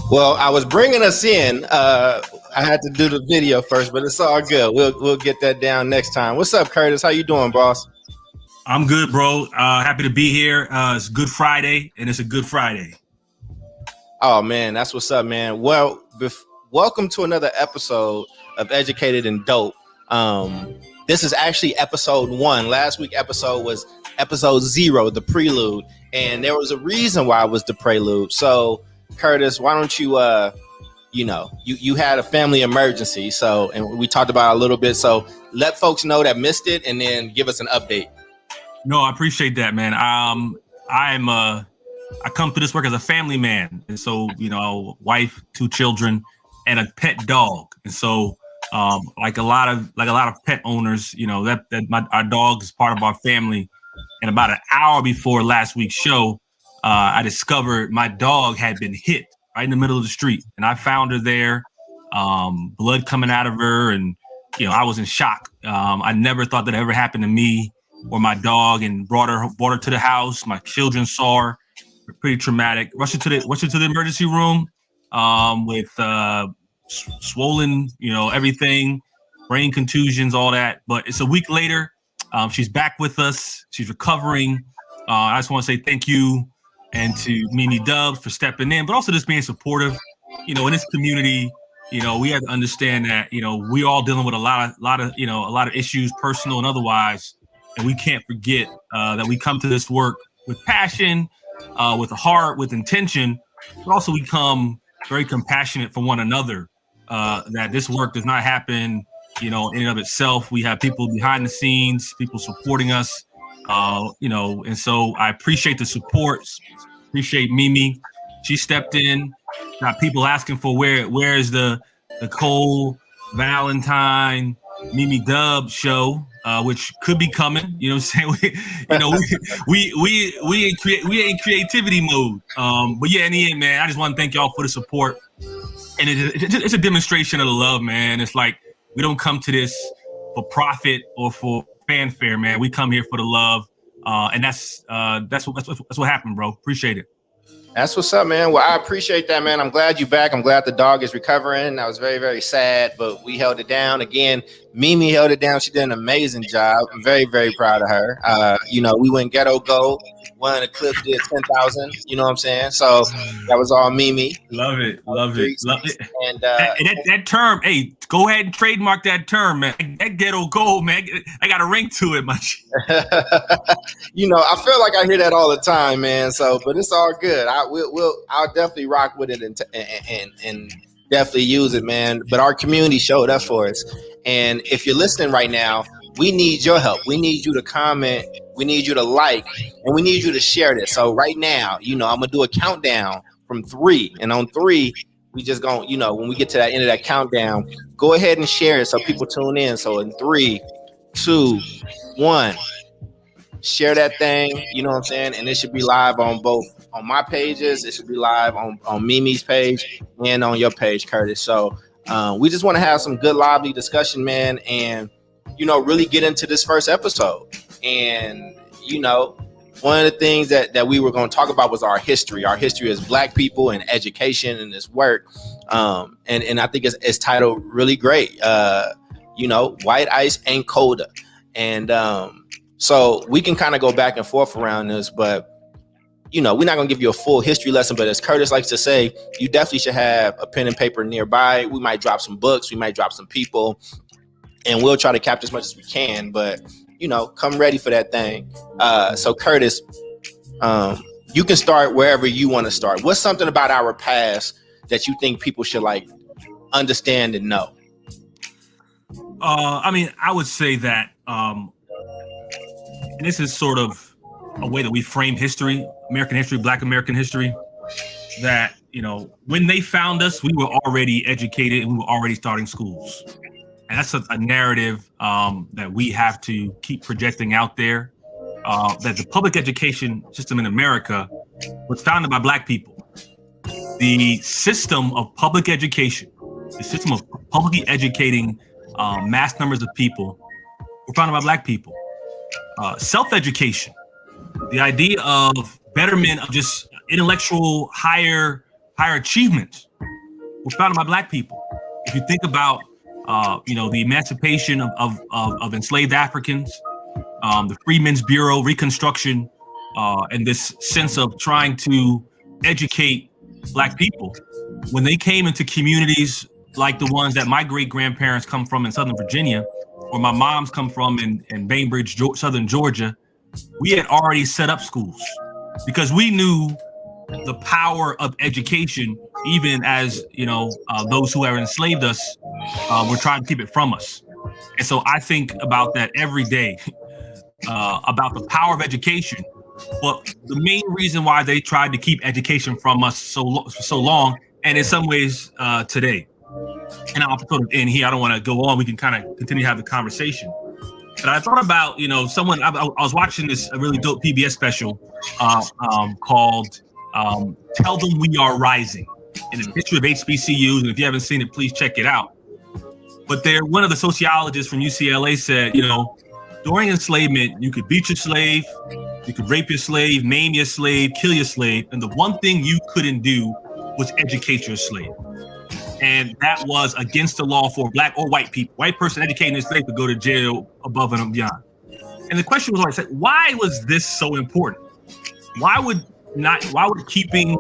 Well, I was bringing us in. I had to do the video first, but it's all good. We'll get that down next time. What's up, Curtis? How you doing, boss? I'm good, bro. Happy to be here. It's Good Friday, and it's a good Friday. Oh man, that's what's up, man. Well, welcome to another episode of Educated and Dope. This is actually episode 1. Last week episode was episode 0, the prelude, and there was a reason why it was the prelude. So, Curtis, why don't you you had a family emergency, so, and we talked about it a little bit, so let folks know that missed it and then give us an update. No, I appreciate that, man. I come to this work as a family man, and so wife, 2 children, and a pet dog, and so like a lot of pet owners, our dog is part of our family. And about an hour before last week's show, I discovered my dog had been hit right in the middle of the street, and I found her there, blood coming out of her, and I was in shock. I never thought that ever happened to me or my dog, and brought her to the house. My children saw her. Pretty traumatic. Rushed her to the emergency room with swollen, everything, brain contusions, all that. But it's a week later. She's back with us. She's recovering. I just want to say thank you and to Mimi Dubs for stepping in, but also just being supportive. In this community, we have to understand that we all dealing with a lot of issues, personal and otherwise, and we can't forget that we come to this work with passion, with a heart, with intention, but also we come very compassionate for one another. That this work does not happen, in and of itself. We have people behind the scenes, people supporting us, and so I appreciate the support. Appreciate Mimi. She stepped in. Got people asking for where is the Curtis Valentine Mimi Dubs show, which could be coming. You know what I'm saying? We ain't creativity mode. But yeah, in the end, man, I just want to thank y'all for the support. And it's a demonstration of the love, man. It's like we don't come to this for profit or for fanfare, man. We come here for the love, and that's what happened, bro. Appreciate it. That's what's up, man. Well, I appreciate that, man. I'm glad you're back. I'm glad the dog is recovering. That was very, very sad, but we held it down. Again, Mimi held it down. She did an amazing job. I'm very, very proud of her. We went ghetto gold. One of the clips did 10,000. You know what I'm saying? So that was all Mimi. Love it. Love it. And that term, hey, go ahead and trademark that term, man. That ghetto gold, man. I got a ring to it, man. I feel like I hear that all the time, man. So, but it's all good. I'll definitely rock with it and definitely use it, man. But our community showed up for us. And if you're listening right now, we need your help. We need you to comment. We need you to like, and we need you to share this. So right now, I'm going to do a countdown from 3. And on 3, we just going to, when we get to that end of that countdown, go ahead and share it so people tune in. So in 3, 2, 1, share that thing. You know what I'm saying? And it should be live on my pages. It should be live on Mimi's page and on your page, Curtis. So we just want to have some good, lively discussion, man. And, really get into this first episode. And, one of the things that we were going to talk about was our history as Black people in education and this work. And I think it's titled really great. White Ice and Coda. And so we can kind of go back and forth around this, but we're not going to give you a full history lesson, but as Curtis likes to say, you definitely should have a pen and paper nearby. We might drop some books, we might drop some people, and we'll try to capture as much as we can, but come ready for that thing. So Curtis, you can start wherever you want to start. What's something about our past that you think people should understand and know? I would say that, and this is sort of a way that we frame history, American history, Black American history, that, when they found us, we were already educated and we were already starting schools. And that's a narrative that we have to keep projecting out there, that the public education system in America was founded by Black people. The system of public education, the system of publicly educating mass numbers of people were founded by Black people. Self-education, the idea of betterment of just intellectual higher achievement were founded by Black people. If you think about, the emancipation of enslaved Africans, the Freedmen's Bureau, Reconstruction, and this sense of trying to educate Black people, when they came into communities like the ones that my great-grandparents come from in Southern Virginia, or my mom's come from in Bainbridge, Southern Georgia, we had already set up schools because we knew the power of education, even as, those who have enslaved us were trying to keep it from us. And so I think about that every day, about the power of education. But the main reason why they tried to keep education from us so long, and in some ways today. And I'll sort of end here. I don't want to go on. We can kind of continue to have the conversation. But I thought about, someone, I was watching a really dope PBS special called Tell Them We Are Rising, in the history of HBCUs. And if you haven't seen it, please check it out. But one of the sociologists from UCLA said, during enslavement, you could beat your slave, you could rape your slave, maim your slave, kill your slave. And the one thing you couldn't do was educate your slave. And that was against the law for Black or white people. White person educating his slave could go to jail above and beyond. And the question was always, why was this so important? Why would keeping,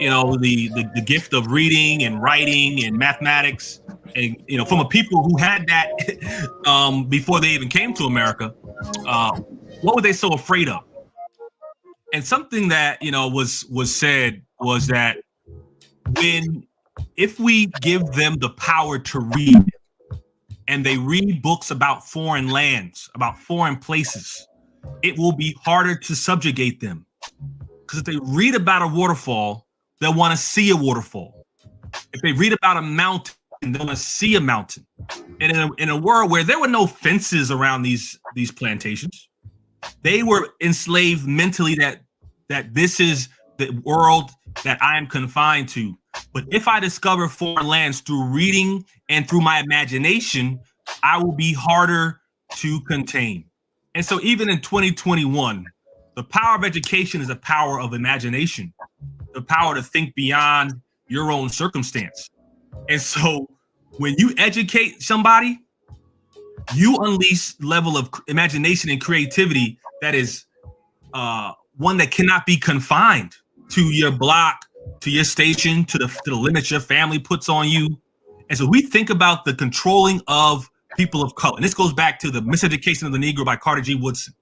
the gift of reading and writing and mathematics, and from a people who had that before they even came to America, what were they so afraid of? And something that was said was that if we give them the power to read, and they read books about foreign lands, about foreign places, it will be harder to subjugate them. Because if they read about a waterfall, they'll want to see a waterfall. If they read about a mountain, they'll want to see a mountain. And in a world where there were no fences around these plantations, they were enslaved mentally that this is the world that I am confined to. But if I discover foreign lands through reading and through my imagination, I will be harder to contain. And so even in 2021, the power of education is the power of imagination, the power to think beyond your own circumstance. And so when you educate somebody, you unleash level of imagination and creativity that is one that cannot be confined to your block, to your station, to the limits your family puts on you. And so we think about the controlling of people of color. And this goes back to the Miseducation of the Negro by Carter G. Woodson.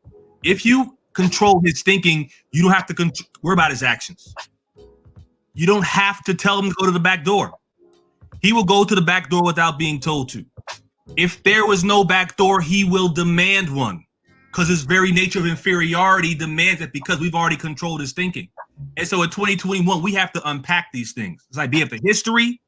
If you control his thinking, you don't have to worry about his actions. You don't have to tell him to go to the back door. He will go to the back door without being told to. If there was no back door, he will demand one, because his very nature of inferiority demands it, because we've already controlled his thinking. And so in 2021, we have to unpack these things. This idea of the history,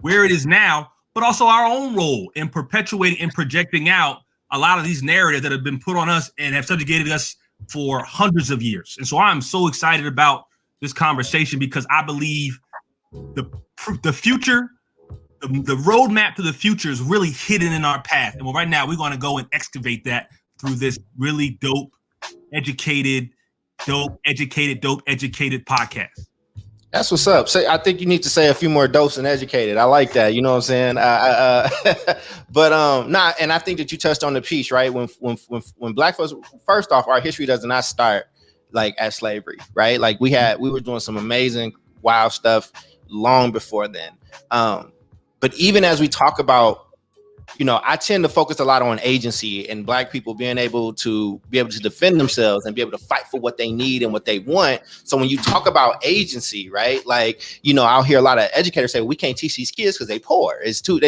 where it is now, but also our own role in perpetuating and projecting out a lot of these narratives that have been put on us and have subjugated us for hundreds of years. And so I'm so excited about this conversation, because I believe the future, the roadmap to the future is really hidden in our path. And right now we're going to go and excavate that through this really dope, educated podcast. That's what's up. I think you need to say a few more dopes and educated. I like that. You know what I'm saying? But and I think that you touched on the piece, right? When Black folks, first off, our history does not start like at slavery, right? Like we were doing some amazing, wild stuff long before then. But even as we talk about, I tend to focus a lot on agency and Black people being able to defend themselves and be able to fight for what they need and what they want. So when you talk about agency, right? Like, I'll hear a lot of educators say, we can't teach these kids because they poor. It's too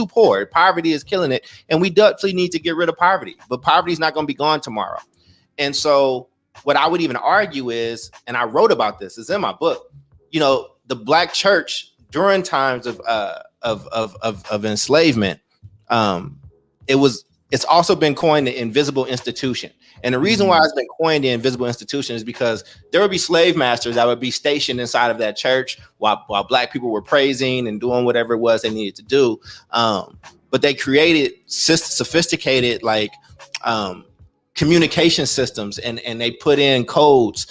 poor. Poverty is killing it. And we definitely need to get rid of poverty, but poverty is not going to be gone tomorrow. And so what I would even argue is, and I wrote about this, it's in my book, the Black church during times of enslavement, it's also been coined the invisible institution. And the reason why it's been coined the invisible institution is because there would be slave masters that would be stationed inside of that church while Black people were praising and doing whatever it was they needed to do. But they created sophisticated communication systems, and they put in codes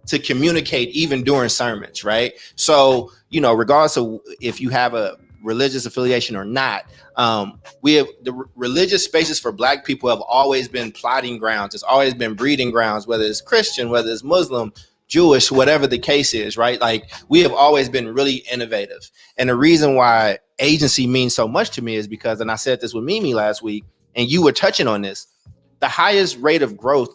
to communicate even during sermons, right? So, regardless of if you have a religious affiliation or not, we have the religious spaces for Black people have always been plotting grounds. It's always been breeding grounds, whether it's Christian, whether it's Muslim, Jewish, whatever the case is, right? Like, we have always been really innovative. And the reason why agency means so much to me is because, and I said this with Mimi last week, and you were touching on this, the highest rate of growth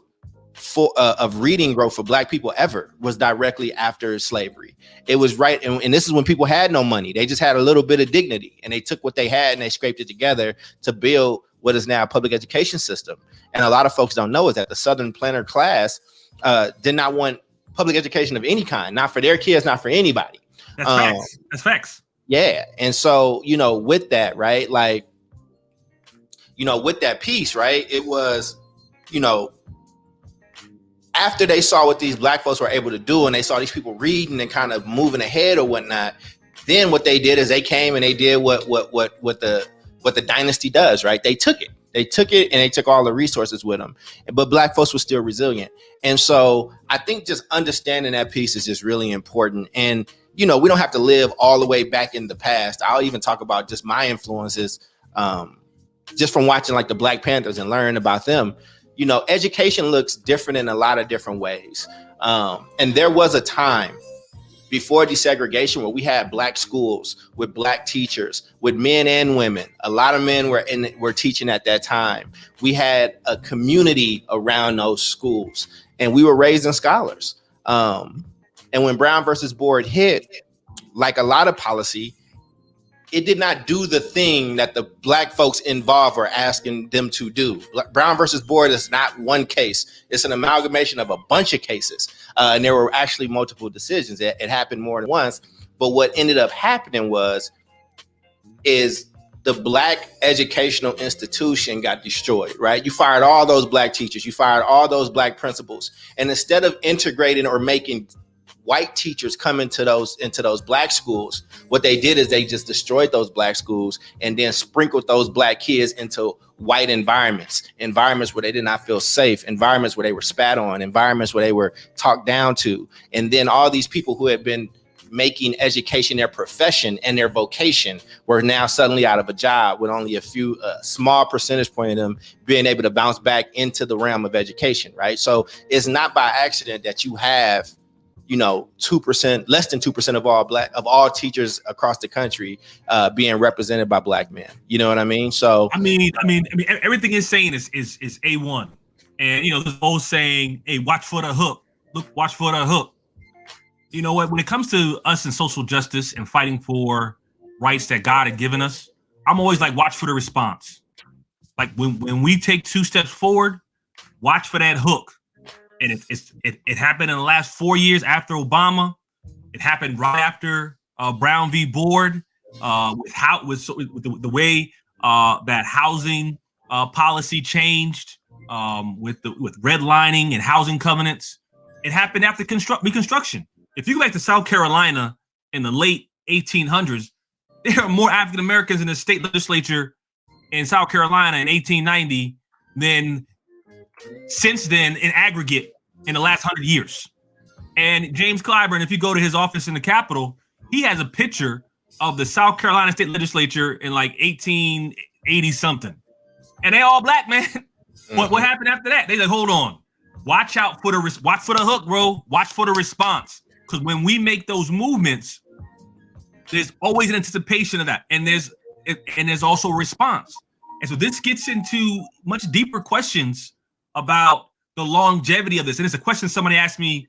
of reading growth for Black people ever was directly after slavery. It was right. And this is when people had no money. They just had a little bit of dignity, and they took what they had and they scraped it together to build what is now a public education system. And a lot of folks don't know is that the Southern planter class did not want public education of any kind, not for their kids, not for anybody. That's facts. That's facts. Yeah. And so, with that, right, like, with that piece, right, it was, after they saw what these Black folks were able to do, and they saw these people reading and kind of moving ahead or whatnot, then what they did is they came and they did what the dynasty does, right? They took it and they took all the resources with them, but Black folks were still resilient. And so I think just understanding that piece is just really important. And, we don't have to live all the way back in the past. I'll even talk about just my influences, just from watching like the Black Panthers and learning about them. Education looks different in a lot of different ways. And there was a time before desegregation where we had Black schools with Black teachers, with men and women. A lot of men were teaching at that time. We had a community around those schools, and we were raising scholars. And when Brown versus Board hit, like a lot of policy, it did not do the thing that the Black folks involved were asking them to do. Brown versus Board is not one case. It's an amalgamation of a bunch of cases. And there were actually multiple decisions. It happened more than once. But what ended up happening is the Black educational institution got destroyed, right? You fired all those Black teachers. You fired all those Black principals. And instead of integrating or making white teachers come into those Black schools, what they did is they just destroyed those Black schools and then sprinkled those Black kids into white environments where they did not feel safe, environments where they were spat on, environments where they were talked down to. And then all these people who had been making education their profession and their vocation were now suddenly out of a job, with only a small percentage point of them being able to bounce back into the realm of education, right? So it's not by accident that you have 2%, less than 2% of all teachers across the country being represented by Black men. You know what I mean? So I mean, everything it's saying is A1. And this old saying, hey, watch for the hook. Watch for the hook. You know what? When it comes to us in social justice and fighting for rights that God had given us, I'm always like, watch for the response. Like when we take 2 steps forward, watch for that hook. And it happened in the last 4 years after Obama. It happened right after Brown v. Board, with the way that housing policy changed, with redlining and housing covenants. It happened after Reconstruction. If you go back to South Carolina in the late 1800s, there are more African Americans in the state legislature in South Carolina in 1890 than since then in aggregate in the last 100 years. And James Clyburn, if you go to his office in the Capitol, he has a picture of the South Carolina state legislature in like 1880 something. And they all Black, man. Mm-hmm. What happened after that? They like, hold on. Watch for the hook, bro. Watch for the response. Because when we make those movements, there's always an anticipation of that. And there's also a response. And so this gets into much deeper questions about the longevity of this. And it's a question somebody asked me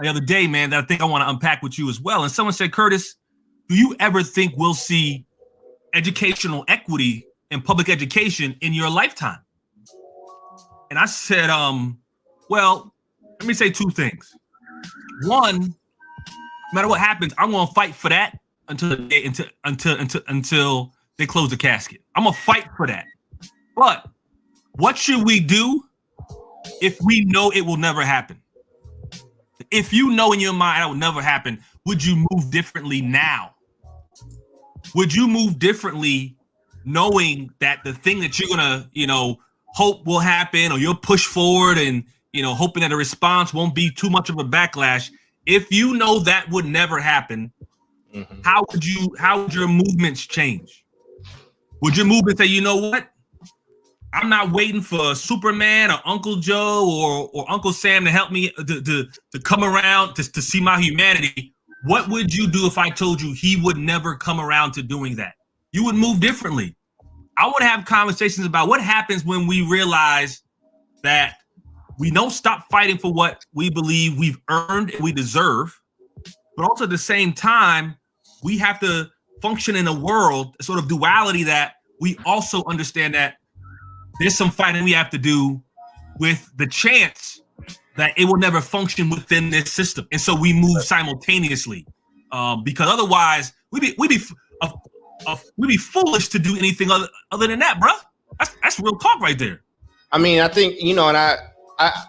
the other day, man, that I think I want to unpack with you as well. And someone said, Curtis, do you ever think we'll see educational equity in public education in your lifetime? And I said, well, let me say 2 things. One, no matter what happens, I'm going to fight for that until they close the casket. I'm going to fight for that. But what should we do if we know it will never happen? If you know in your mind it will never happen, would you move differently now? Would you move differently knowing that the thing that you're going to, hope will happen, or you'll push forward and hoping that a response won't be too much of a backlash. If you know that would never happen, how would your movements change? Would your movement say, you know what? I'm not waiting for Superman or Uncle Joe or Uncle Sam to help me to come around to see my humanity. What would you do if I told you he would never come around to doing that? You would move differently. I would have conversations about what happens when we realize that we don't stop fighting for what we believe we've earned and we deserve, but also at the same time, we have to function in a world, a sort of duality, that we also understand that there's some fighting we have to do with the chance that it will never function within this system. And so we move simultaneously, because otherwise we'd be foolish to do anything other than that, bro. That's real talk right there. I mean, I think, and I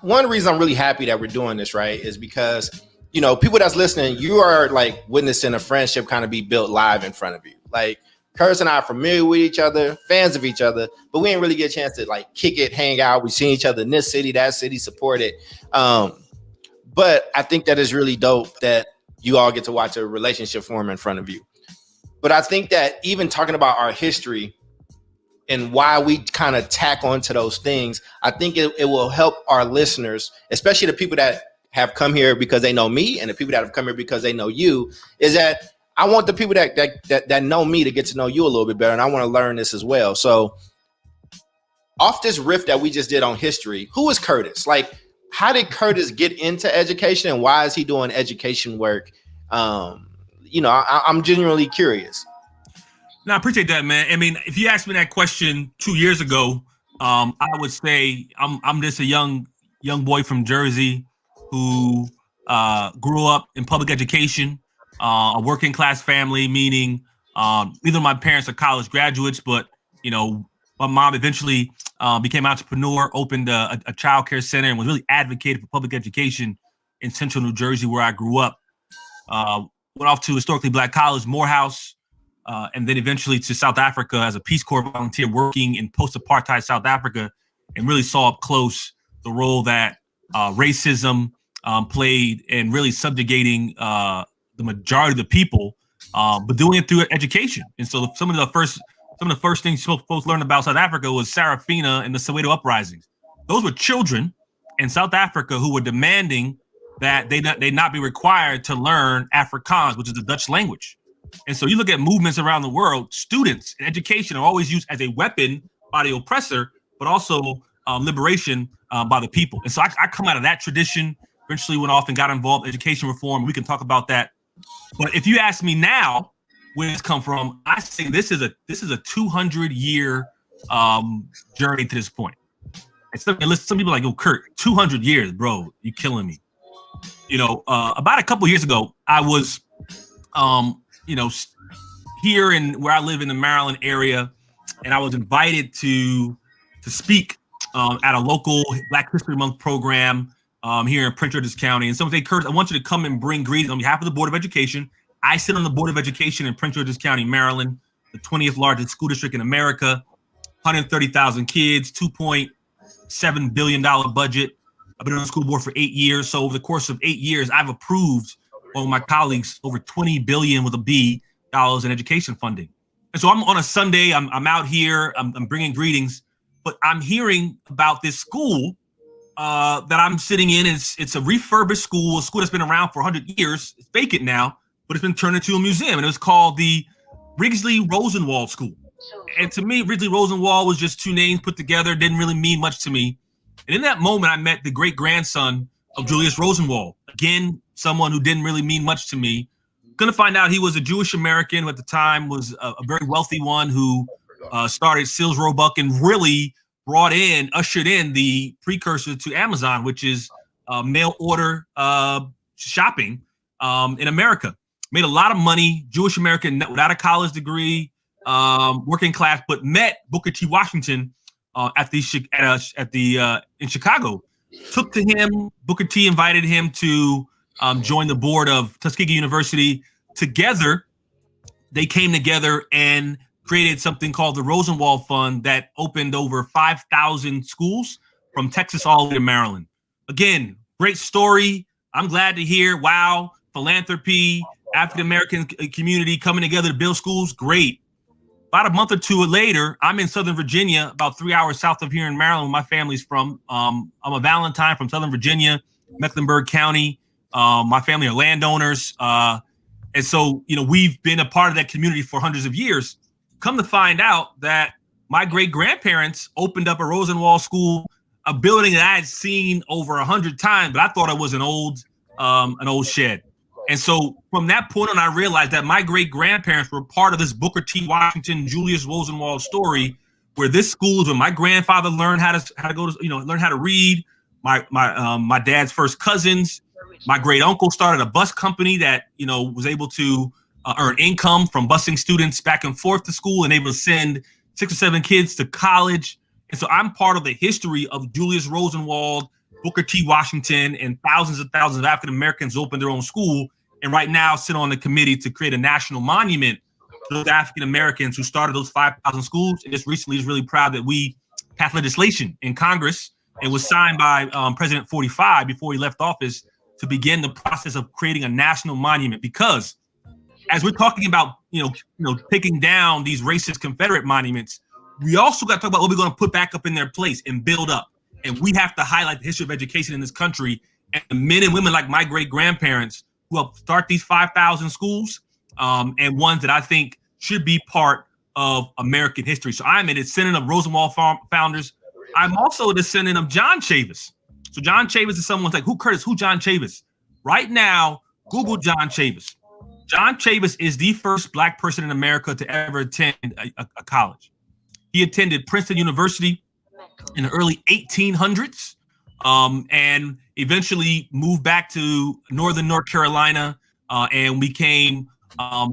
one reason I'm really happy that we're doing this, right, is because, people that's listening, you are like witnessing a friendship kind of be built live in front of you. Like, Curtis and I are familiar with each other, fans of each other, but we didn't really get a chance to like kick it, hang out. We've seen each other in this city, that city, support it. But I think that is really dope that you all get to watch a relationship form in front of you. But I think that even talking about our history and why we kind of tack onto those things, I think it will help our listeners, especially the people that have come here because they know me and the people that have come here because they know you, is that I want the people that know me to get to know you a little bit better, and I want to learn this as well. So off this riff that we just did on history, who is Curtis? Like, how did Curtis get into education, and why is he doing education work? I'm genuinely curious. No, I appreciate that, man. I mean, if you asked me that question 2 years ago, I would say I'm just a young boy from Jersey who grew up in public education, a working class family, meaning neither of my parents are college graduates, but my mom eventually became an entrepreneur, opened a child care center, and was really advocating for public education in central New Jersey, where I grew up. Went off to historically Black college, Morehouse, and then eventually to South Africa as a Peace Corps volunteer working in post-apartheid South Africa, and really saw up close the role that racism played in really subjugating the majority of the people, but doing it through education. And so some of the first things folks learned about South Africa was Sarafina and the Soweto uprisings. Those were children in South Africa who were demanding that they not be required to learn Afrikaans, which is the Dutch language. And so you look at movements around the world, students and education are always used as a weapon by the oppressor, but also liberation by the people. And so I come out of that tradition, eventually went off and got involved in education reform. We can talk about that. But if you ask me now, where it's come from, I say this is a 200-year journey to this point. And some people are like, "Oh, Kurt, 200 years, bro, you killing me." About a couple years ago, I was, here in where I live in the Maryland area, and I was invited to speak at a local Black History Month program here in Prince George's County. And someone said, "Curtis, I want you to come and bring greetings on behalf of the Board of Education." I sit on the Board of Education in Prince George's County, Maryland, the 20th largest school district in America, 130,000 kids, $2.7 billion budget. I've been on the school board for 8 years. So over the course of 8 years, I've approved, along with my colleagues, over $20 billion with a B dollars in education funding. And so I'm on a Sunday, I'm out here, I'm bringing greetings, but I'm hearing about this school that I'm sitting in. It's a refurbished school, a school that's been around for 100 years. It's vacant now, but it's been turned into a museum. And it was called the Rigsley Rosenwald School. And to me, Rigsley Rosenwald was just two names put together, didn't really mean much to me. And in that moment, I met the great grandson of Julius Rosenwald. Again, someone who didn't really mean much to me. Gonna find out he was a Jewish American who at the time was a very wealthy one who started Sears Roebuck and really ushered in the precursor to Amazon, which is mail order shopping in America. Made a lot of money, Jewish American without a college degree, working class, but met Booker T. Washington in Chicago. Took to him, Booker T. invited him to join the board of Tuskegee University. Together, they came together and created something called the Rosenwald Fund that opened over 5,000 schools from Texas all the way to Maryland. again, great story. I'm glad to hear. Wow, philanthropy, African American community coming together to build schools. Great. About a month or two later, I'm in Southern Virginia, about 3 hours south of here in Maryland, where my family's from. I'm a Valentine from Southern Virginia, Mecklenburg County. My family are landowners. And so, we've been a part of that community for hundreds of years. Come to find out that my great-grandparents opened up a Rosenwald school, a building that I had seen over 100 times, but I thought it was an old shed. And so from that point on, I realized that my great-grandparents were part of this Booker T. Washington, Julius Rosenwald story, where this school is when my grandfather learned how to go to, learn how to read. My dad's first cousins. My great uncle started a bus company that, was able to earn income from busing students back and forth to school and able to send 6 or 7 kids to college. And so I'm part of the history of Julius Rosenwald, Booker T. Washington, and thousands of African Americans opened their own school. And right now sit on the committee to create a national monument to those African Americans who started those 5,000 schools. And just recently is really proud that we passed legislation in Congress and was signed by President 45 before he left office to begin the process of creating a national monument. Because as we're talking about, taking down these racist Confederate monuments, we also got to talk about what we're going to put back up in their place and build up. And we have to highlight the history of education in this country and the men and women like my great-grandparents who helped start these 5,000 schools and ones that I think should be part of American history. So I'm a descendant of Rosenwald founders. I'm also a descendant of John Chavis. So John Chavis is someone's like, who John Chavis? Right now, Google John Chavis. John Chavis is the first Black person in America to ever attend a college. He attended Princeton University in the early 1800s and eventually moved back to northern North Carolina and became a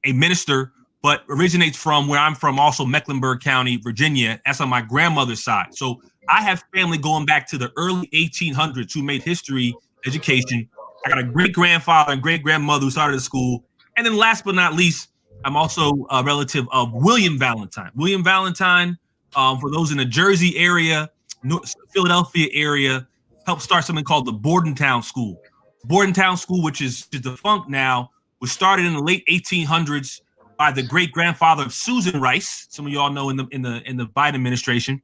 minister, but originates from where I'm from, also Mecklenburg County, Virginia. That's on my grandmother's side. So I have family going back to the early 1800s who made history education. I got a great-grandfather and great-grandmother who started a school. And then last but not least, I'm also a relative of William Valentine. William Valentine, for those in the Jersey area, Philadelphia area, helped start something called the Bordentown School. Bordentown School, which is defunct now, was started in the late 1800s by the great-grandfather of Susan Rice. Some of y'all know in the Biden administration.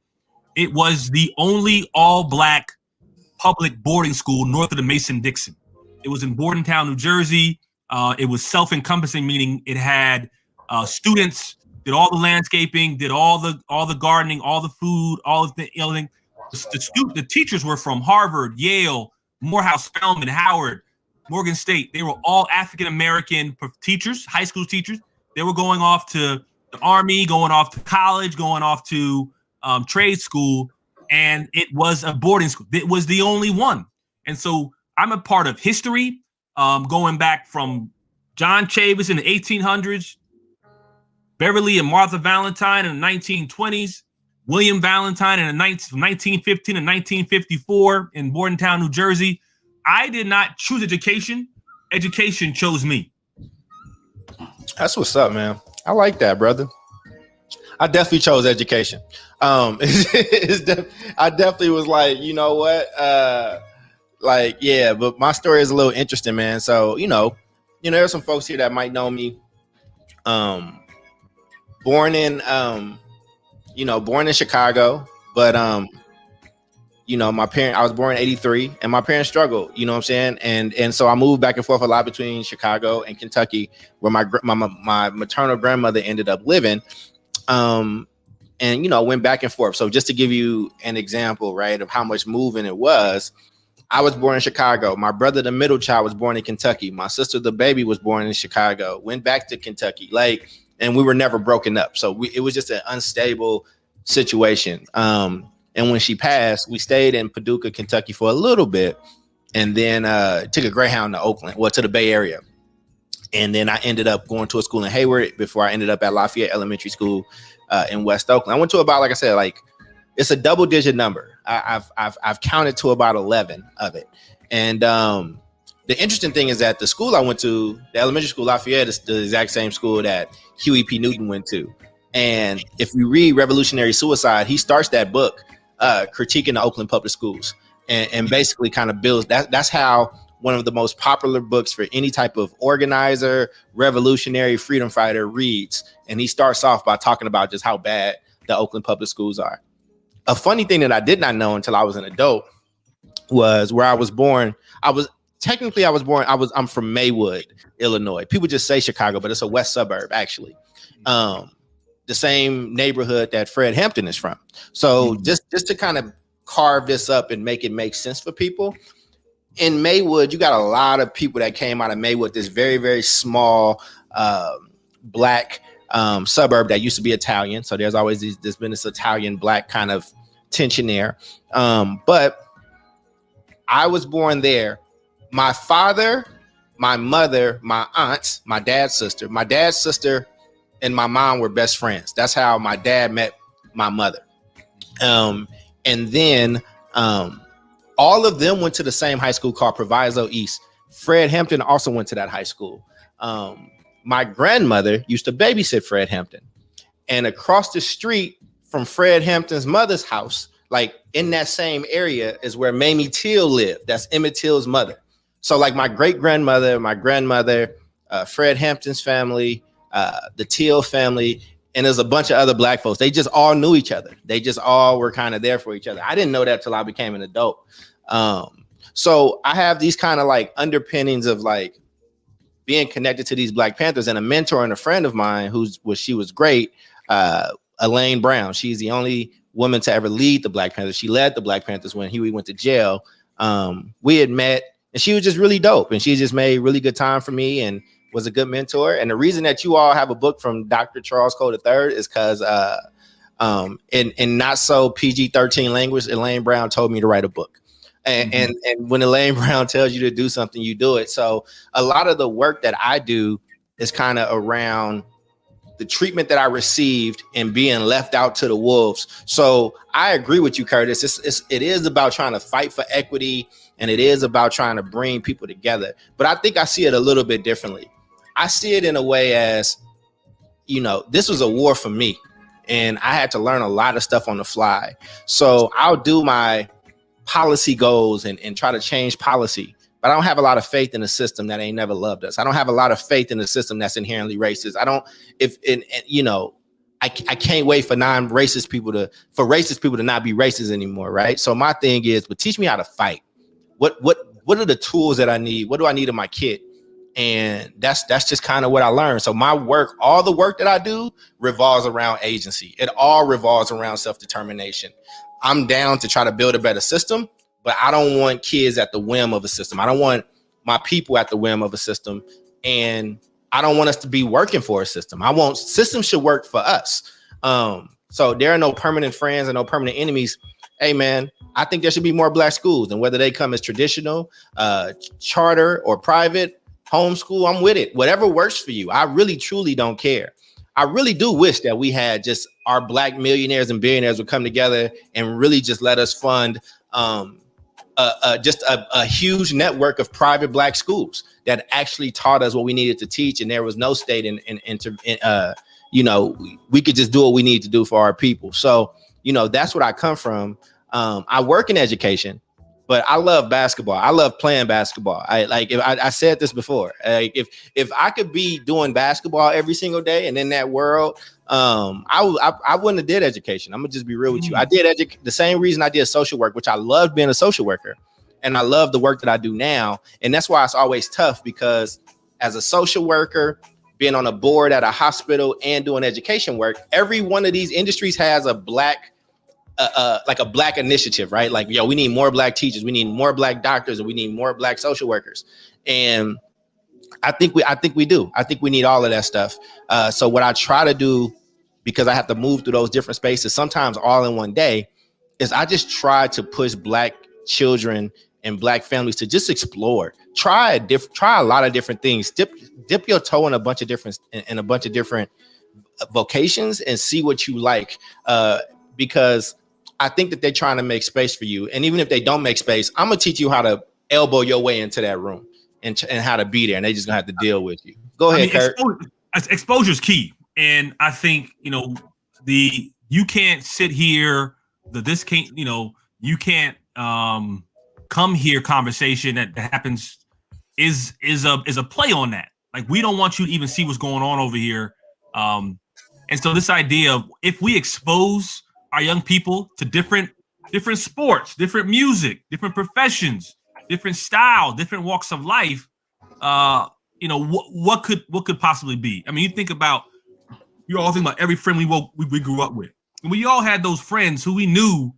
It was the only all-Black public boarding school north of the Mason-Dixon. It was in Bordentown, New Jersey. It was self-encompassing, meaning it had students, did all the landscaping, did all the gardening, all the food, all of the everything. The teachers were from Harvard, Yale, Morehouse, Spelman, Howard, Morgan State. They were all African-American teachers, high school teachers. They were going off to the Army, going off to college, going off to trade school, and it was a boarding school. It was the only one. And so I'm a part of history, going back from John Chavis in the 1800s, Beverly and Martha Valentine in the 1920s, William Valentine from 1915 to 1954 in Bordentown, New Jersey. I did not choose education. Education chose me. That's what's up, man. I like that, brother. I definitely chose education. I definitely was like, you know what? But my story is a little interesting, man. So, there's some folks here that might know me. Born in Chicago, but I was born in 83 and my parents struggled, you know what I'm saying? And so I moved back and forth a lot between Chicago and Kentucky, where my maternal grandmother ended up living. Went back and forth. So just to give you an example, right, of how much moving it was, I was born in Chicago. My brother, the middle child, was born in Kentucky. My sister, the baby, was born in Chicago, went back to Kentucky, and we were never broken up. So it was just an unstable situation. And when she passed, we stayed in Paducah, Kentucky for a little bit, and then took a Greyhound to Oakland, to the Bay Area. And then I ended up going to a school in Hayward before I ended up at Lafayette Elementary School in West Oakland. I went to about, like I said, it's a double-digit number. I've counted to about 11 of it. And the interesting thing is that the school I went to, the elementary school Lafayette, is the exact same school that Huey P. Newton went to. And if we read Revolutionary Suicide, he starts that book critiquing the Oakland public schools. and basically kind of builds that. That's how one of the most popular books for any type of organizer, revolutionary, freedom fighter reads. And he starts off by talking about just how bad the Oakland public schools are. A funny thing that I did not know until I was an adult was where I was born. I'm from Maywood, Illinois. People just say Chicago, but it's a west suburb, actually. The same neighborhood that Fred Hampton is from. So just to kind of carve this up and make it make sense for people, in Maywood, you got a lot of people that came out of Maywood, this very, very small black suburb that used to be Italian. So there's always there's been this Italian black kind of tension there. But I was born there. My father, my mother, my aunts, my dad's sister and my mom were best friends. That's how my dad met my mother. And then all of them went to the same high school called Proviso East. Fred Hampton also went to that high school. My grandmother used to babysit Fred Hampton. And across the street from Fred Hampton's mother's house, like in that same area, is where Mamie Till lived. That's Emmett Till's mother. So like my great-grandmother, my grandmother, Fred Hampton's family, the Till family, and there's a bunch of other black folks. They just all knew each other. They just all were kind of there for each other. I didn't know that till I became an adult. So I have these kind of like underpinnings of like being connected to these Black Panthers, and a mentor and a friend of mine she was great, Elaine Brown. She's the only woman to ever lead the Black Panthers. She led the Black Panthers when Huey went to jail. We had met, and she was just really dope, and she just made really good time for me and was a good mentor. And the reason that you all have a book from Dr. Charles Cole III is because in not so PG-13 language, Elaine Brown told me to write a book. And when Elaine Brown tells you to do something, you do it. So a lot of the work that I do is kind of around the treatment that I received and being left out to the wolves. So I agree with you, Curtis. It is about trying to fight for equity, and it is about trying to bring people together. But I think I see it a little bit differently. I see it in a way as, this was a war for me, and I had to learn a lot of stuff on the fly. So I'll do my policy goals and try to change policy, but I don't have a lot of faith in a system that ain't never loved us. I don't have a lot of faith in a system that's inherently racist. I can't wait for racist people to not be racist anymore, right? So my thing is, but teach me how to fight. What are the tools that I need? What do I need in my kit? And that's just kind of what I learned. So my work, all the work that I do revolves around agency. It all revolves around self-determination. I'm down to try to build a better system, but I don't want kids at the whim of a system. I don't want my people at the whim of a system. And I don't want us to be working for a system. I want systems should work for us. So there are no permanent friends and no permanent enemies. Hey, man, I think there should be more Black schools, and whether they come as traditional, charter, or private, homeschool, I'm with it. Whatever works for you. I really, truly don't care. I really do wish that we had just our Black millionaires and billionaires would come together and really just let us fund just a huge network of private Black schools that actually taught us what we needed to teach, and there was no state we could just do what we need to do for our people. So that's what I come from. I work in education, but I love basketball. I love playing basketball. I said this before. If I could be doing basketball every single day and in that world, I wouldn't have did education. I'm gonna just be real with you. I did the same reason I did social work, which I loved being a social worker, and I love the work that I do now. And that's why it's always tough, because as a social worker, being on a board at a hospital and doing education work, every one of these industries has a Black Black initiative, right? Like, we need more Black teachers, we need more Black doctors, and we need more Black social workers. And I think we do. I think we need all of that stuff. So what I try to do, because I have to move through those different spaces, sometimes all in one day, is I just try to push Black children and Black families to just explore, try a lot of different things, dip your toe in a bunch of different vocations and see what you like. Because I think that they're trying to make space for you. And even if they don't make space, I'm going to teach you how to elbow your way into that room and how to be there. And they just going to have to deal with you. Go ahead, Kurt. Exposure is key. And I think, you can't sit here, you can't come here conversation that happens is a play on that. Like, we don't want you to even see what's going on over here. And so this idea of, if we expose our young people to different sports, different music, different professions, different styles, different walks of life, what could possibly be? I mean, you all think about every friend we grew up with. And we all had those friends who we knew,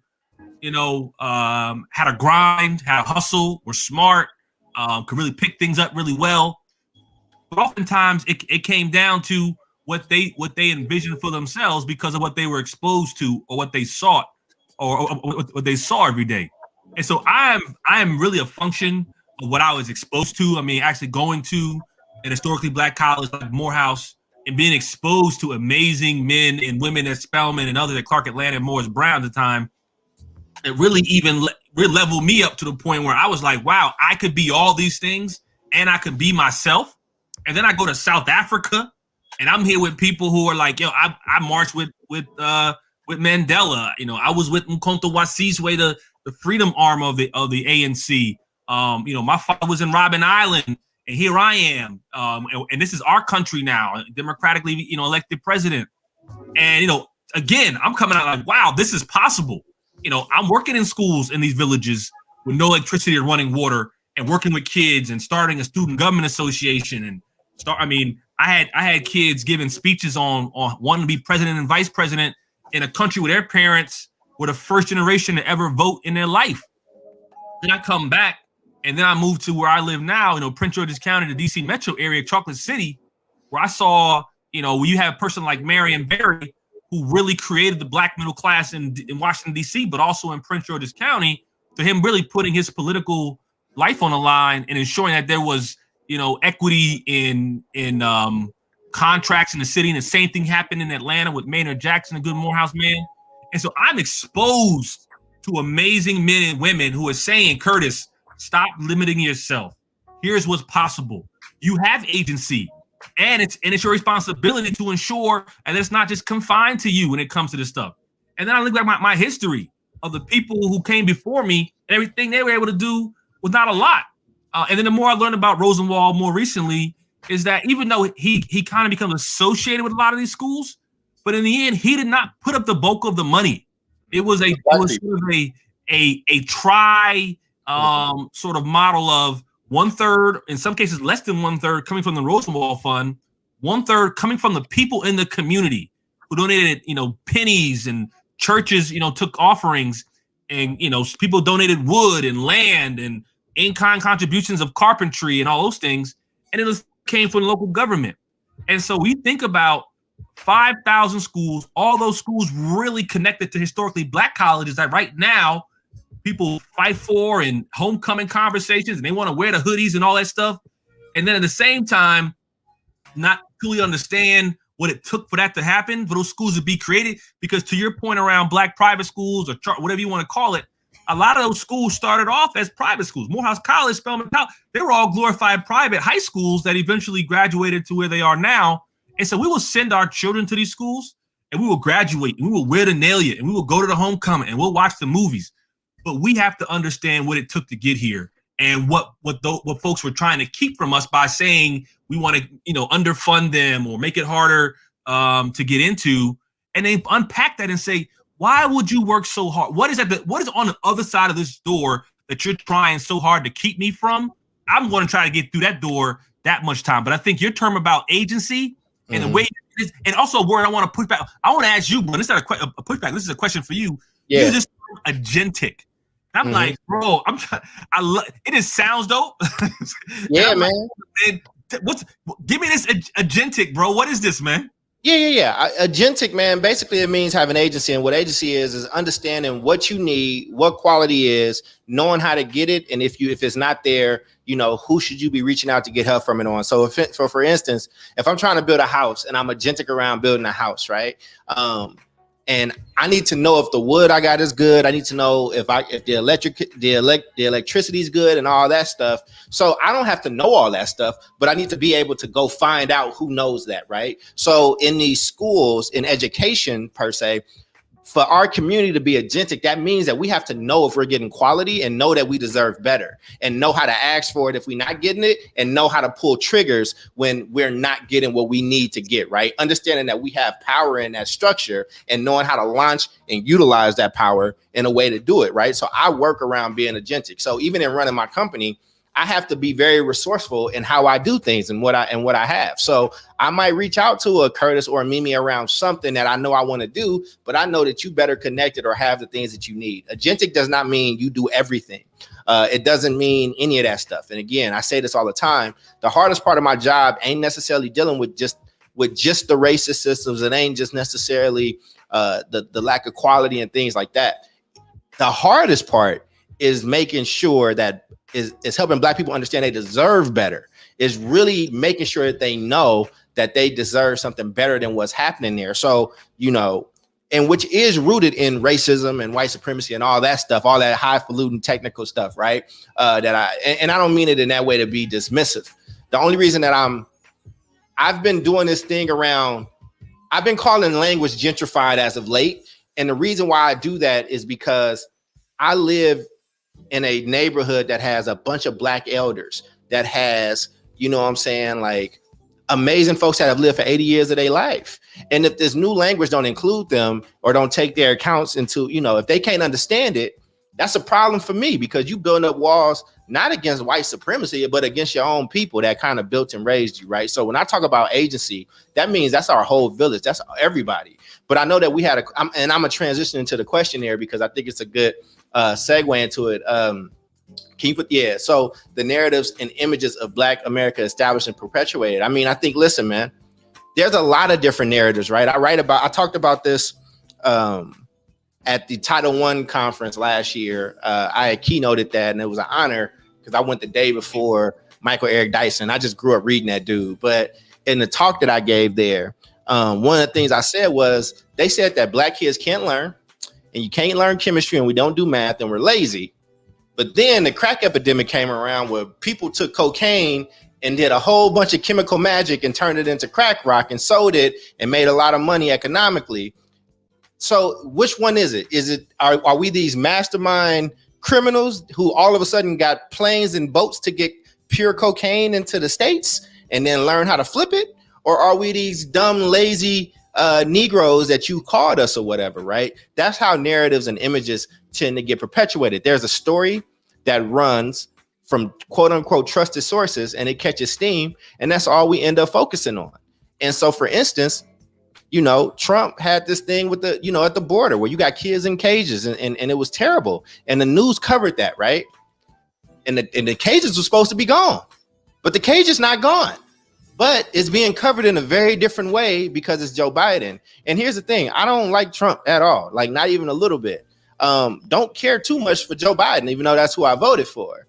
had a grind, had a hustle, were smart, could really pick things up really well. But oftentimes it came down to what they envisioned for themselves because of what they were exposed to or what they sought or what they saw every day. And so I am really a function of what I was exposed to. I mean, actually going to an historically Black college like Morehouse and being exposed to amazing men and women at Spelman and others at Clark Atlanta and Morris Brown at the time, it really even leveled me up to the point where I was like, wow, I could be all these things and I could be myself. And then I go to South Africa and I'm here with people who are like, I marched with Mandela. I was with Mkhonto Wasizwe, the freedom arm of the ANC. My father was in Robben Island, and here I am. And this is our country now, democratically, elected president. And, again, I'm coming out like, wow, this is possible. I'm working in schools in these villages with no electricity or running water, and working with kids and starting a student government association and I had kids giving speeches on wanting to be president and vice president in a country where their parents were the first generation to ever vote in their life. Then I come back and then I moved to where I live now, Prince George's County, the DC metro area, Chocolate City, where I saw, where you have a person like Marion Barry, who really created the Black middle class in Washington, D.C., but also in Prince George's County, to him really putting his political life on the line and ensuring that there was, equity in contracts in the city. And the same thing happened in Atlanta with Maynard Jackson, a good Morehouse man. And so I'm exposed to amazing men and women who are saying, Curtis, stop limiting yourself. Here's what's possible. You have agency, and it's your responsibility to ensure that it's not just confined to you when it comes to this stuff. And then I look at my history of the people who came before me, and everything they were able to do was not a lot. And then the more I learned about Rosenwald more recently, is that even though he kind of becomes associated with a lot of these schools, but in the end, he did not put up the bulk of the money. It was sort of a try sort of model of 1/3, in some cases less than 1/3, coming from the Rosenwald Fund, 1/3 coming from the people in the community who donated, pennies, and churches, took offerings, and people donated wood and land and in-kind contributions of carpentry and all those things, and it came from local government. And so we think about 5,000 schools, all those schools really connected to historically Black colleges that right now people fight for in homecoming conversations, and they want to wear the hoodies and all that stuff. And then at the same time, not truly understand what it took for that to happen, for those schools to be created. Because to your point around Black private schools or whatever you want to call it, a lot of those schools started off as private schools. Morehouse College, Spelman College, they were all glorified private high schools that eventually graduated to where they are now. And so we will send our children to these schools, and we will graduate, and we will wear the nail-yet, and we will go to the homecoming, and we'll watch the movies. But we have to understand what it took to get here, and what folks were trying to keep from us by saying we want to, underfund them or make it harder to get into, and then unpack that and say, why would you work so hard? What is on the other side of this door that you're trying so hard to keep me from? I'm going to try to get through that door that much time. But I think your term about agency and the way it is, and also a word I want to push back. I want to ask you, but this is not a pushback. This is a question for you. Yeah. You just agentic. I'm like, bro, it just sounds dope. Yeah, man. Give me this agentic, bro. What is this, man? Yeah. Agentic, man, basically it means having agency. And what agency is understanding what you need, what quality is, knowing how to get it. And if it's not there, who should you be reaching out to get help from it on? So for instance, if I'm trying to build a house and I'm agentic around building a house, right? And I need to know if the wood I got is good. I need to know if the electricity is good and all that stuff. So I don't have to know all that stuff, but I need to be able to go find out who knows that, right? So in these schools, in education per se, for our community to be agentic, that means that we have to know if we're getting quality and know that we deserve better and know how to ask for it if we're not getting it and know how to pull triggers when we're not getting what we need to get, right? Understanding that we have power in that structure and knowing how to launch and utilize that power in a way to do it, right? So I work around being agentic. So even in running my company, I have to be very resourceful in how I do things and what I have. So I might reach out to a Curtis or a Mimi around something that I know I want to do, but I know that you better connected or have the things that you need. Agentic does not mean you do everything. It doesn't mean any of that stuff. And again, I say this all the time. The hardest part of my job ain't necessarily dealing with just the racist systems. It ain't just necessarily the lack of quality and things like that. The hardest part is making sure that is helping Black people understand they deserve better, is really making sure that they know that they deserve something better than what's happening there. So, you know, and which is rooted in racism and white supremacy and all that stuff, all that highfalutin technical stuff, right? I don't mean it in that way to be dismissive. The only reason that I've been doing this thing around, I've been calling language gentrified as of late. And the reason why I do that is because I live in a neighborhood that has a bunch of Black elders, that has, you know what I'm saying, like amazing folks that have lived for 80 years of their life. And if this new language don't include them or don't take their accounts into, you know, if they can't understand it, that's a problem for me, because you building up walls, not against white supremacy, but against your own people that kind of built and raised you, right? So when I talk about agency, that means that's our whole village. That's everybody. But I know that we had I'm going to transition into the questionnaire because I think it's a good segue into it. So the narratives and images of Black America established and perpetuated. I mean, I think, listen, man, there's a lot of different narratives, right? I talked about this at the Title I conference last year. I had keynoted that, and it was an honor because I went the day before Michael Eric Dyson. I just grew up reading that dude. But in the talk that I gave there, one of the things I said was, they said that Black kids can't learn, and you can't learn chemistry, and we don't do math, and we're lazy. But then the crack epidemic came around where people took cocaine and did a whole bunch of chemical magic and turned it into crack rock and sold it and made a lot of money economically. So which one is it? Are we these mastermind criminals who all of a sudden got planes and boats to get pure cocaine into the States and then learn how to flip it? Or are we these dumb, lazy Negroes that you called us or whatever, right? That's how narratives and images tend to get perpetuated. There's a story that runs from quote unquote trusted sources and it catches steam, and that's all we end up focusing on. And so, for instance, you know, Trump had this thing with the, you know, at the border where you got kids in cages and it was terrible. And the news covered that, right? And the cages were supposed to be gone, but the cage is not gone. But it's being covered in a very different way because it's Joe Biden. And here's the thing. I don't like Trump at all. Like, not even a little bit. Don't care too much for Joe Biden, even though that's who I voted for.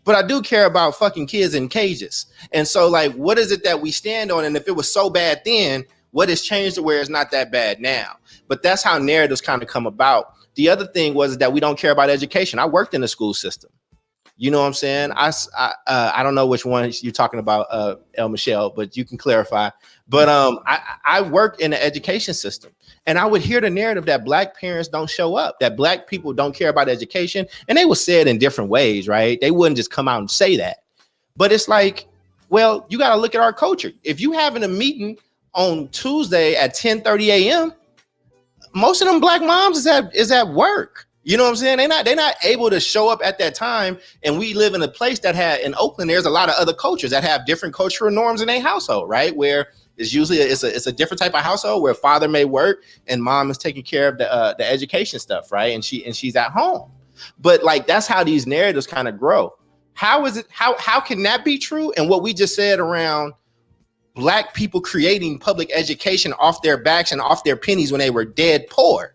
But I do care about fucking kids in cages. And so, like, what is it that we stand on? And if it was so bad then, what has changed to where it's not that bad now? But that's how narratives kind of come about. The other thing was that we don't care about education. I worked in the school system. You know what I'm saying? I don't know which one you're talking about, El Michelle, but you can clarify. But I work in the education system, and I would hear the narrative that Black parents don't show up, that Black people don't care about education, and they would say it in different ways, right? They wouldn't just come out and say that. But it's like, well, you got to look at our culture. If you having a meeting on Tuesday at 10:30 a.m., most of them Black moms is at work. You know what I'm saying? They're not able to show up at that time. And we live in a place that in Oakland, there's a lot of other cultures that have different cultural norms in their household, right? Where it's usually it's a different type of household where father may work and mom is taking care of the education stuff, right? And she's at home. But like, that's how these narratives kind of grow. How can that be true? And what we just said around Black people creating public education off their backs and off their pennies when they were dead poor.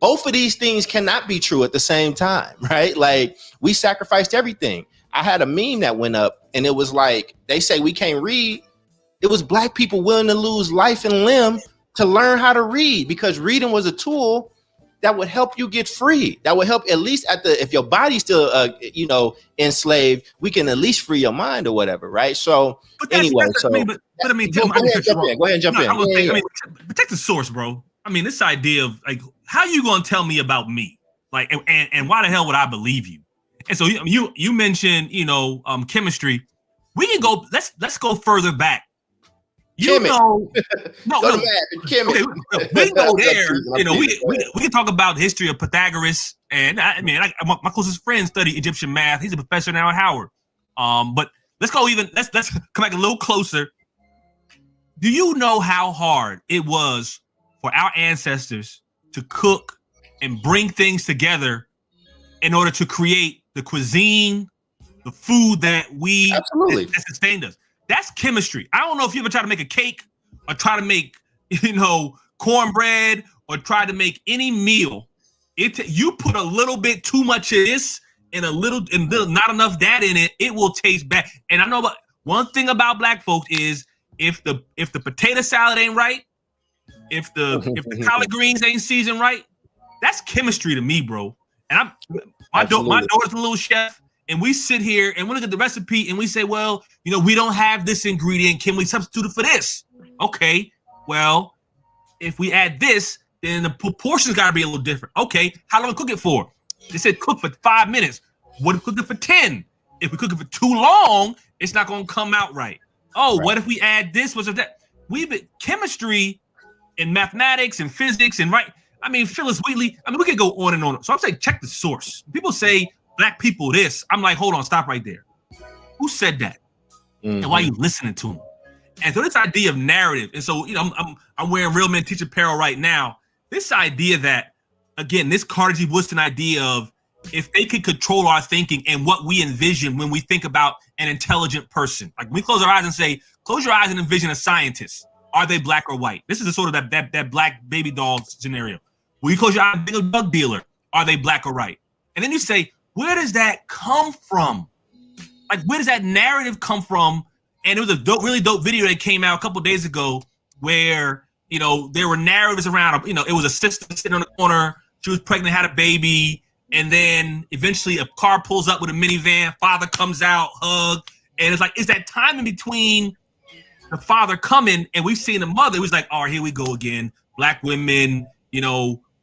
Both of these things cannot be true at the same time, right? Like, we sacrificed everything. I had a meme that went up and it was like, they say we can't read. It was Black people willing to lose life and limb to learn how to read, because reading was a tool that would help you get free. That would help at least if your body's still, enslaved, we can at least free your mind or whatever, right? So anyway, Tim, go ahead and jump in. Go ahead and jump in. Protect the source, bro. I mean, this idea of like how you gonna tell me about me? Like, and why the hell would I believe you? And so you mentioned, chemistry. We can go. Let's go further back. You know, no, okay, we can go there. We can talk about the history of Pythagoras, and my closest friend studied Egyptian math. He's a professor now at Howard. But let's come back a little closer. Do you know how hard it was for our ancestors to cook and bring things together in order to create the cuisine, the food that that sustained us? That's chemistry. I don't know if you ever try to make a cake or try to make, cornbread or try to make any meal. You put a little bit too much of this and not enough that in it, it will taste bad. And I know about one thing about Black folks is if the potato salad ain't right, if the collard greens ain't seasoned right, that's chemistry to me, bro. And my daughter's a little chef. And we sit here and we look at the recipe and we say, well, we don't have this ingredient. Can we substitute it for this? Okay, well, if we add this, then the proportions got to be a little different. Okay, how long we cook it for? They said cook for 5 minutes. What if we cook it for 10? If we cook it for too long, it's not going to come out right. Oh, right. What if we add this? What's that? Chemistry and mathematics and physics and Phyllis Wheatley. We could go on and on. So I'm saying check the source. People say Black people this. I'm like, hold on, stop right there. Who said that? And why are you listening to them? And so this idea of narrative, and so I'm wearing Real Men Teach Apparel right now. This idea that, again, this Carter G. Woodson idea of if they could control our thinking and what we envision when we think about an intelligent person. Like we close our eyes and say, close your eyes and envision a scientist. Are they Black or white? This is the sort of that Black baby doll scenario. When you close your eyes and think of a drug dealer, are they Black or white? And then you say, where does that come from? Like, where does that narrative come from? And it was a really dope video that came out a couple of days ago where, there were narratives around, it was a sister sitting on the corner. She was pregnant, had a baby. And then eventually a car pulls up with a minivan. Father comes out, hug. And it's like, it's that time in between the father coming and we've seen the mother. It was like, all right, here we go again. Black women,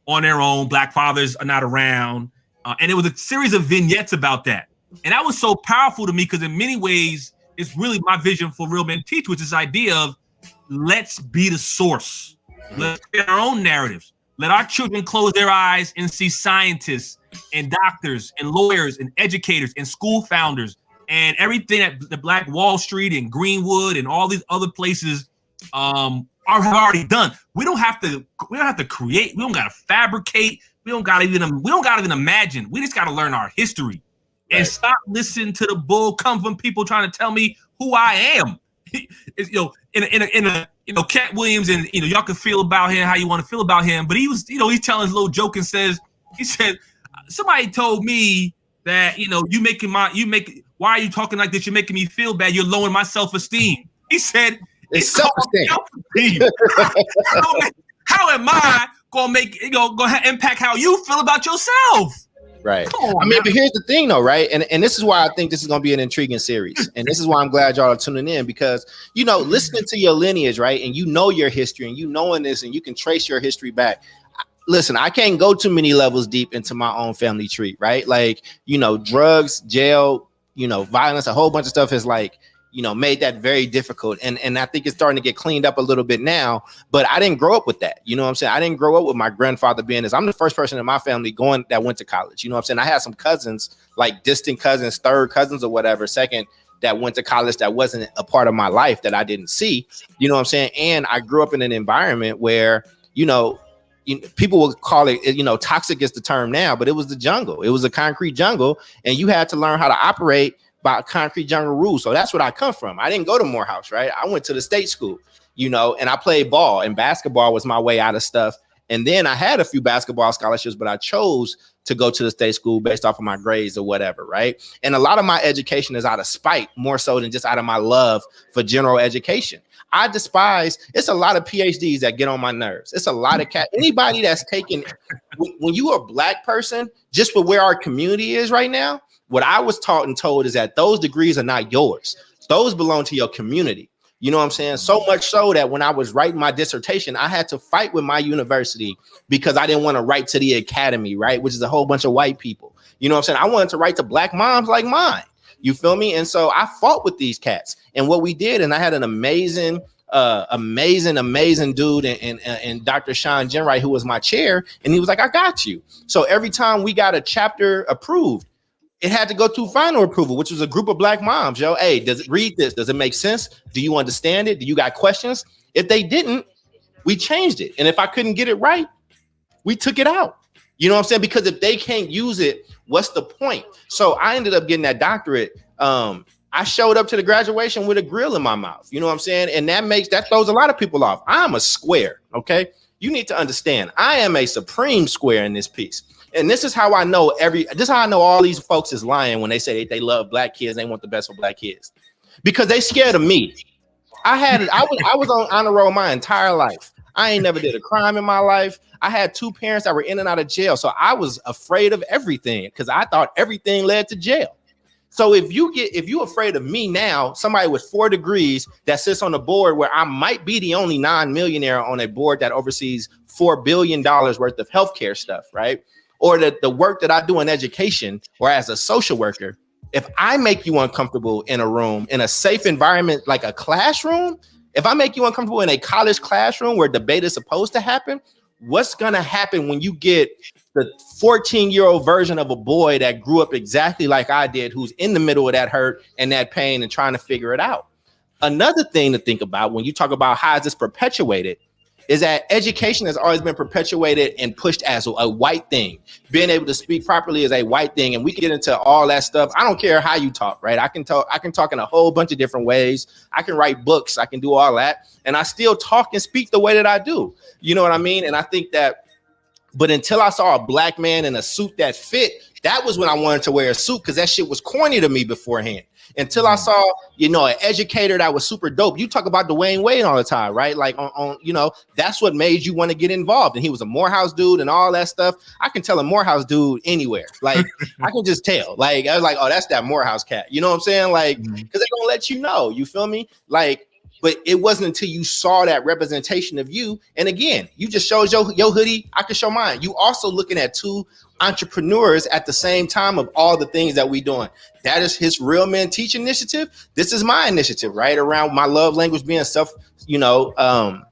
on their own. Black fathers are not around. And it was a series of vignettes about that. And that was so powerful to me because in many ways, it's really my vision for Real Men Teach, which is this idea of let's be the source. Let's create our own narratives. Let our children close their eyes and see scientists and doctors and lawyers and educators and school founders and everything that the Black Wall Street and Greenwood and all these other places have already done. We don't have to create. We don't got to fabricate. We don't got to even imagine. We just got to learn our history and stop listening to the bull come from people trying to tell me who I am. Cat Williams, and y'all can feel about him how you want to feel about him, but he was, he's telling his little joke and said, somebody told me that why are you talking like this? You're making me feel bad. You're lowering my self-esteem. He said it's self-esteem. How am I gonna impact how you feel about yourself? Right. But here's the thing though, right? And this is why I think this is going to be an intriguing series. And this is why I'm glad y'all are tuning in because, listening to your lineage, right? And your history and knowing this and you can trace your history back. Listen, I can't go too many levels deep into my own family tree, right? Like, drugs, jail, violence, a whole bunch of stuff is like, made that very difficult. And I think it's starting to get cleaned up a little bit now, but I didn't grow up with that. You know what I'm saying? I didn't grow up with my grandfather being this. I'm the first person in my family that went to college. You know what I'm saying? I had some cousins, like distant cousins, third cousins or whatever, second, that went to college that wasn't a part of my life that I didn't see. You know what I'm saying? And I grew up in an environment where, people will call it, toxic is the term now, but it was the jungle. It was a concrete jungle and you had to learn how to operate by concrete jungle rules. So that's what I come from. I didn't go to Morehouse, right? I went to the state school, and I played ball and basketball was my way out of stuff. And then I had a few basketball scholarships, but I chose to go to the state school based off of my grades or whatever, right? And a lot of my education is out of spite, more so than just out of my love for general education. I despise, it's a lot of PhDs that get on my nerves. It's a lot of anybody that's taken, when you are a Black person, just for where our community is right now, what I was taught and told is that those degrees are not yours. Those belong to your community. You know what I'm saying? So much so that when I was writing my dissertation, I had to fight with my university because I didn't want to write to the academy, right? Which is a whole bunch of white people. You know what I'm saying? I wanted to write to black moms like mine. You feel me? And so I fought with these cats. And what we did, and I had an amazing dude and Dr. Sean Jenwright, who was my chair, and he was like, I got you. So every time we got a chapter approved, it had to go through final approval, which was a group of black moms. Yo, hey, does it read this? Does it make sense? Do you understand it? Do you got questions? If they didn't, we changed it. And if I couldn't get it right, we took it out. You know what I'm saying? Because if they can't use it, what's the point? So I ended up getting that doctorate. I showed up to the graduation with a grill in my mouth. You know what I'm saying? And that throws a lot of people off. I'm a square. Okay. You need to understand, I am a supreme square in this piece. And this is how I know this is how I know all these folks is lying when they say they love black kids. They want the best for black kids because they scared of me. I was on honor roll my entire life. I ain't never did a crime in my life. I had 2 parents that were in and out of jail. So I was afraid of everything because I thought everything led to jail. So if you afraid of me now, somebody with 4 degrees that sits on a board where I might be the only non-millionaire on a board that oversees $4 billion worth of healthcare stuff, right? Or the work that I do in education or as a social worker, if I make you uncomfortable in a room, in a safe environment like a classroom, if I make you uncomfortable in a college classroom where debate is supposed to happen, what's going to happen when you get the 14-year-old version of a boy that grew up exactly like I did, who's in the middle of that hurt and that pain and trying to figure it out? Another thing to think about when you talk about how is this perpetuated is that education has always been perpetuated and pushed as a white thing. Being able to speak properly is a white thing, and we can get into all that stuff. I don't care how you talk, right? I can talk in a whole bunch of different ways. I can write books. I can do all that, and I still talk and speak the way that I do. You know what I mean? And I think that, but until I saw a black man in a suit that fit, that was when I wanted to wear a suit because that shit was corny to me beforehand. Until I saw, an educator that was super dope. You talk about Dwayne Wade all the time, right? Like on that's what made you want to get involved. And he was a Morehouse dude and all that stuff. I can tell a Morehouse dude anywhere. Like I can just tell. Like I was like, oh, that's that Morehouse cat. You know what I'm saying? Like, because they're gonna let you know. You feel me? Like, but it wasn't until you saw that representation of you. And again, you just showed your hoodie. I can show mine. You also looking at 2 entrepreneurs at the same time of all the things that we doing. That is his Real Men Teach initiative. This is my initiative, right? Around my love language being self-reliance,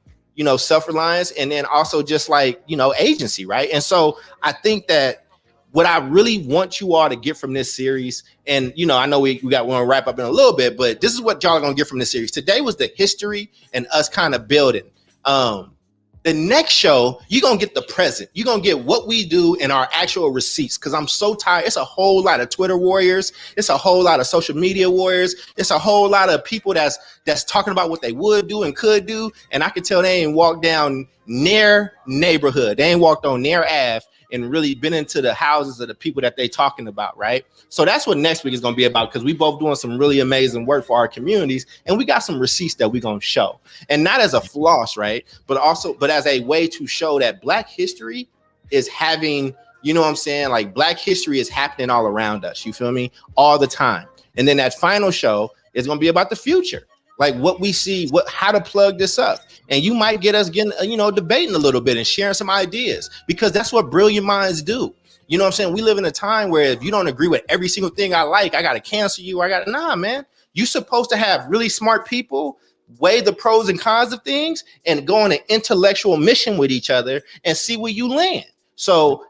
and then also just like, agency, right? And so I think that what I really want you all to get from this series, and I know we want to wrap up in a little bit, but this is what y'all are gonna get from this series. Today was the history and us kind of building. The next show, you're going to get the present. You're going to get what we do in our actual receipts because I'm so tired. It's a whole lot of Twitter warriors. It's a whole lot of social media warriors. It's a whole lot of people that's talking about what they would do and could do. And I can tell they ain't walked down near neighborhood. They ain't walked on near Ave and really been into the houses of the people that they talking about, right? So that's what next week is going to be about because we both doing some really amazing work for our communities, and we got some receipts that we're going to show. And not as a floss, right? But as a way to show that Black history is having, like Black history is happening all around us, you feel me? All the time. And then that final show is going to be about the future. Like what we see, how to plug this up. And you might get us getting, debating a little bit and sharing some ideas because that's what brilliant minds do. You know what I'm saying? We live in a time where if you don't agree with every single thing I like, I got to cancel you. Nah, man. You're supposed to have really smart people weigh the pros and cons of things and go on an intellectual mission with each other and see where you land. So,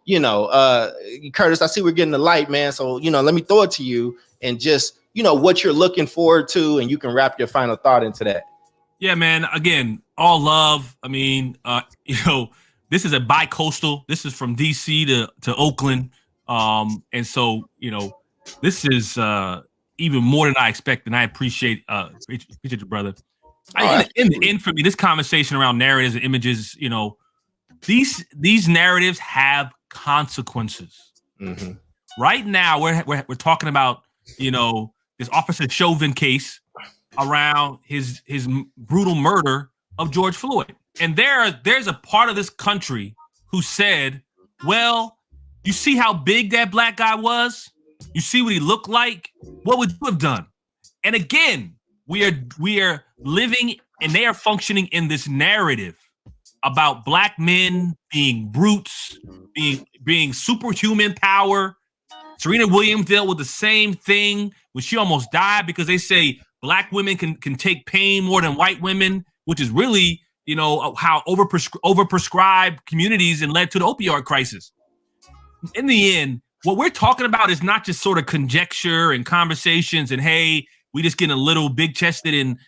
Curtis, I see we're getting the light, man. So, let me throw it to you and just, what you're looking forward to, and you can wrap your final thought into that. Yeah, man. Again, all love. I mean, this is a bi-coastal. This is from DC to Oakland. And so, this is even more than I expect, and I appreciate you, brother. In the end, for me, this conversation around narratives and images, these narratives have consequences. Mm-hmm. Right now, we're talking about, this Officer Chauvin case around his brutal murder of George Floyd. And there's a part of this country who said, well, you see how big that black guy was? You see what he looked like? What would you have done? And again, we are living and they are functioning in this narrative about black men being brutes, being superhuman power. Serena Williams dealt with the same thing when she almost died because they say black women can take pain more than white women, which is really, how overprescribed communities and led to the opioid crisis. In the end, what we're talking about is not just sort of conjecture and conversations and, hey, we just getting a little big-chested and,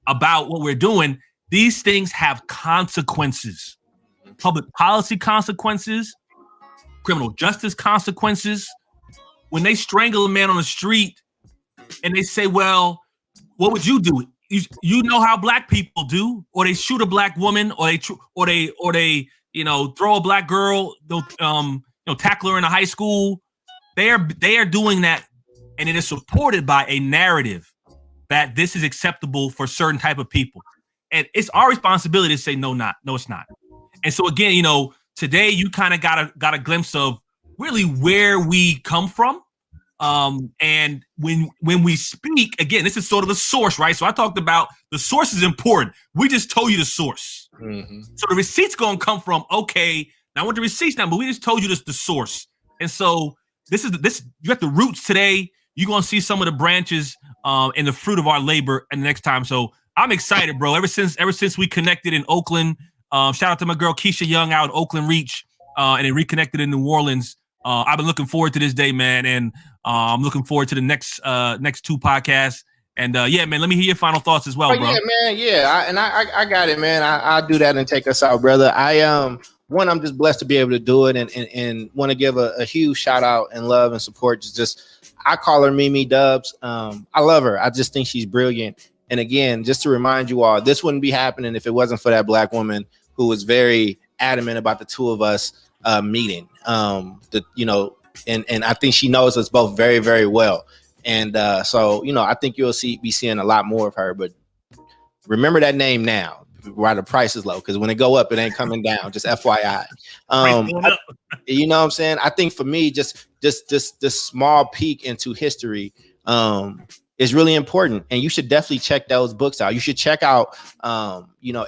about what we're doing. These things have consequences, public policy consequences, criminal justice consequences. When they strangle a man on the street and they say, well, what would you do? You know how black people do, or they shoot a black woman, or they throw a black girl, tackle her in a high school. They are doing that, and it is supported by a narrative that this is acceptable for certain type of people. And it's our responsibility to say, no, it's not. And so again, today you kind of got a glimpse of really where we come from. And when we speak, again, this is sort of a source, right? So I talked about the source is important. We just told you the source. Mm-hmm. So the receipt's going to come from, okay, now I want the receipts now, but we just told you the source. And so this you got the roots today. You're going to see some of the branches and the fruit of our labor and the next time. So I'm excited, bro. Ever since we connected in Oakland, shout out to my girl Keisha Young out in Oakland Reach, and then reconnected in New Orleans. I've been looking forward to this day, man, and I'm looking forward to the next two podcasts. And yeah, man, let me hear your final thoughts as well, bro. Yeah, man, yeah, I got it, man. I'll do that and take us out, brother. I'm just blessed to be able to do it, and want to give a huge shout out and love and support. I call her Mimi Dubs. I love her. I just think she's brilliant. And again, just to remind you all, this wouldn't be happening if it wasn't for that black woman who was very adamant about the two of us meeting. And I think she knows us both very, very well. And so I think you'll be seeing a lot more of her. But remember that name now, while the price is low, because when it go up, it ain't coming down. Just FYI. You know what I'm saying? I think for me, just this small peek into history is really important, and you should definitely check those books out. You should check out,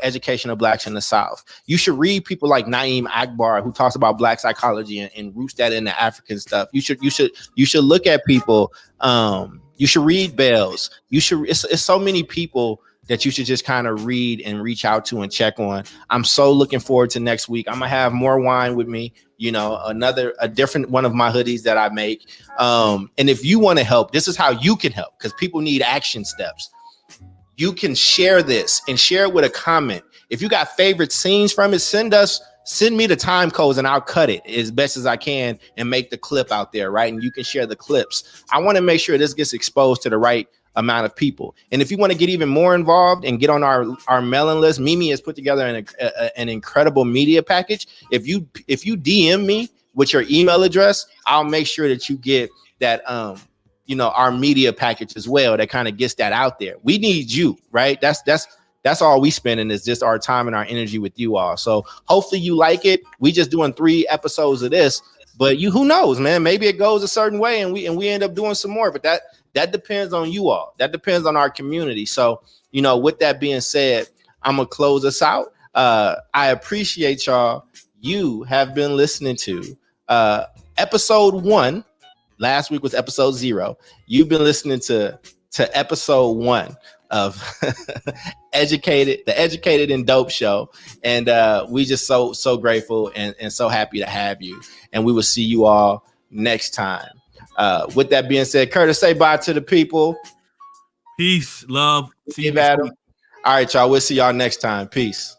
Education of Blacks in the South. You should read people like Naeem Akbar, who talks about Black psychology and roots that in the African stuff. You should look at people. You should read Bells. It's so many people that you should just kind of read and reach out to and check on. I'm so looking forward to next week. I'm gonna have more wine with me, a different one of my hoodies that I make. And if you want to help, this is how you can help, because people need action steps. You can share this and share it with a comment. If you got favorite scenes from it, send me the time codes and I'll cut it as best as I can and make the clip out there, right? And you can share the clips. I want to make sure this gets exposed to the right amount of people. And if you want to get even more involved and get on our mailing list, Mimi has put together an incredible media package. If you DM me with your email address, I'll make sure that you get that our media package as well, that kind of gets that out there. We need you, right? That's all we spending is just our time and our energy with you all. So hopefully you like it. We just doing 3 episodes of this, but who knows, man? Maybe it goes a certain way and we end up doing some more, but that depends on you all. That depends on our community. So, with that being said, I'm going to close us out. I appreciate y'all. You have been listening to episode 1. Last week was episode 0. You've been listening to episode 1 of the Educated and Dope show. And we just so grateful and so happy to have you. And we will see you all next time. With that being said, Curtis, say bye to the people. Peace, love. See you, Adam. All right, y'all. We'll see y'all next time. Peace.